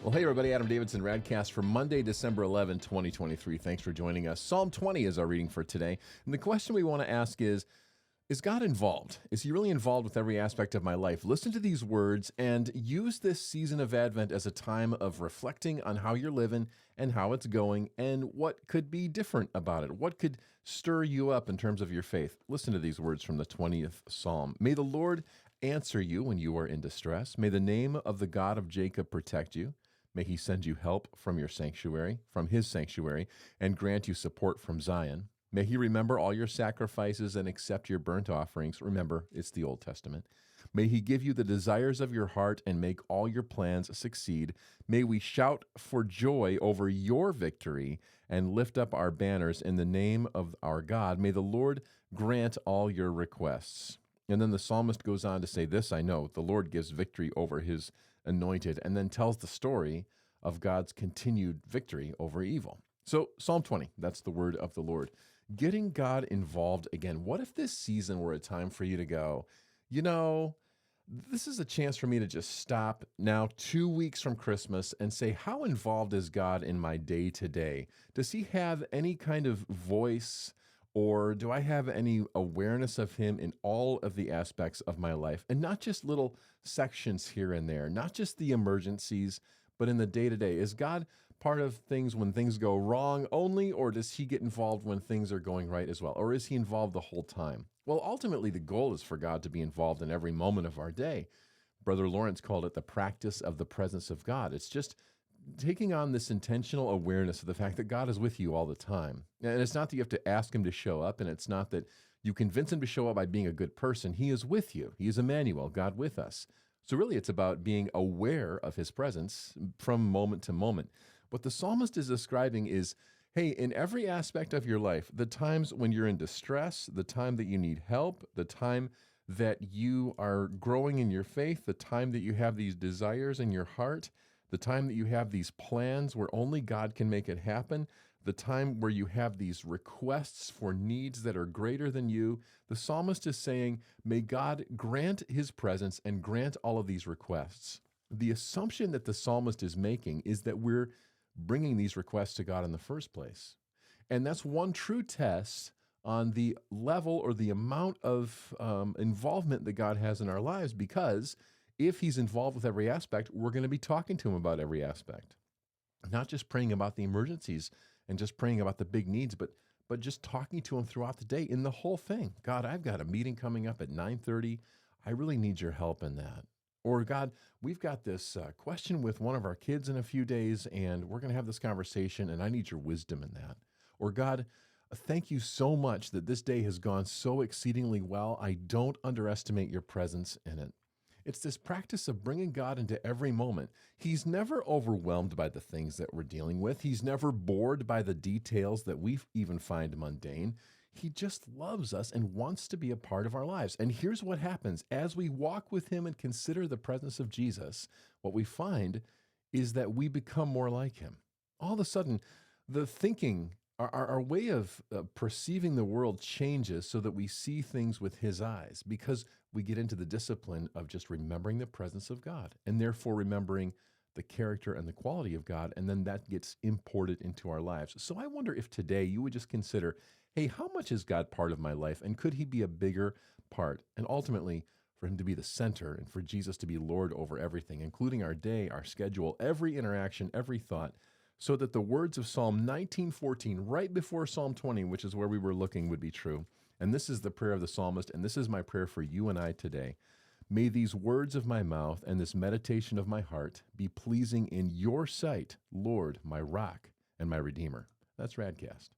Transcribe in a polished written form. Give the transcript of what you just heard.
Well, hey, everybody. Adam Davidson, RadCast for Monday, December 11, 2023. Thanks for joining us. Psalm 20 is our reading for today. And the question we want to ask is God involved? Is he really involved with every aspect of my life? Listen to these words and use this season of Advent as a time of reflecting on how you're living and how it's going and what could be different about it. What could stir you up in terms of your faith? Listen to these words from the 20th Psalm. May the Lord answer you when you are in distress. May the name of the God of Jacob protect you. May he send you help from his sanctuary, and grant you support from Zion. May he remember all your sacrifices and accept your burnt offerings. Remember, it's the Old Testament. May he give you the desires of your heart and make all your plans succeed. May we shout for joy over your victory and lift up our banners in the name of our God. May the Lord grant all your requests. And then the psalmist goes on to say this, I know, the Lord gives victory over his anointed, and then tells the story of God's continued victory over evil. So Psalm 20, that's the word of the Lord. Getting God involved again. What if this season were a time for you to go, this is a chance for me to just stop now 2 weeks from Christmas and say, how involved is God in my day to day? Does he have any kind of voice, or do I have any awareness of him in all of the aspects of my life? And not just little sections here and there, not just the emergencies, but in the day-to-day. Is God part of things when things go wrong only, or does he get involved when things are going right as well? Or is he involved the whole time? Well, ultimately, the goal is for God to be involved in every moment of our day. Brother Lawrence called it the practice of the presence of God. It's just taking on this intentional awareness of the fact that God is with you all the time. And it's not that you have to ask him to show up, and it's not that you convince him to show up by being a good person. He is with you. He is Emmanuel, God with us. So really, it's about being aware of his presence from moment to moment. What the psalmist is describing is, hey, in every aspect of your life, the times when you're in distress, the time that you need help, the time that you are growing in your faith, the time that you have these desires in your heart, the time that you have these plans where only God can make it happen, the time where you have these requests for needs that are greater than you, the psalmist is saying, may God grant his presence and grant all of these requests. The assumption that the psalmist is making is that we're bringing these requests to God in the first place. And that's one true test on the level or the amount of involvement that God has in our lives, because if he's involved with every aspect, we're going to be talking to him about every aspect. Not just praying about the emergencies and just praying about the big needs, but just talking to him throughout the day in the whole thing. God, I've got a meeting coming up at 9:30. I really need your help in that. Or God, we've got this question with one of our kids in a few days, and we're going to have this conversation, and I need your wisdom in that. Or God, thank you so much that this day has gone so exceedingly well. I don't underestimate your presence in it. It's this practice of bringing God into every moment. He's never overwhelmed by the things that we're dealing with. He's never bored by the details that we even find mundane. He just loves us and wants to be a part of our lives. And here's what happens. As we walk with him and consider the presence of Jesus, what we find is that we become more like him. All of a sudden, the thinking, our way of perceiving the world changes so that we see things with his eyes, because we get into the discipline of just remembering the presence of God and therefore remembering the character and the quality of God, and then that gets imported into our lives. So I wonder if today you would just consider, hey, how much is God part of my life, and could he be a bigger part? And ultimately, for him to be the center and for Jesus to be Lord over everything, including our day, our schedule, every interaction, every thought, so that the words of Psalm 19:14, right before Psalm 20, which is where we were looking, would be true. And this is the prayer of the psalmist, and this is my prayer for you and I today. May these words of my mouth and this meditation of my heart be pleasing in your sight, Lord, my rock and my redeemer. That's RadCast.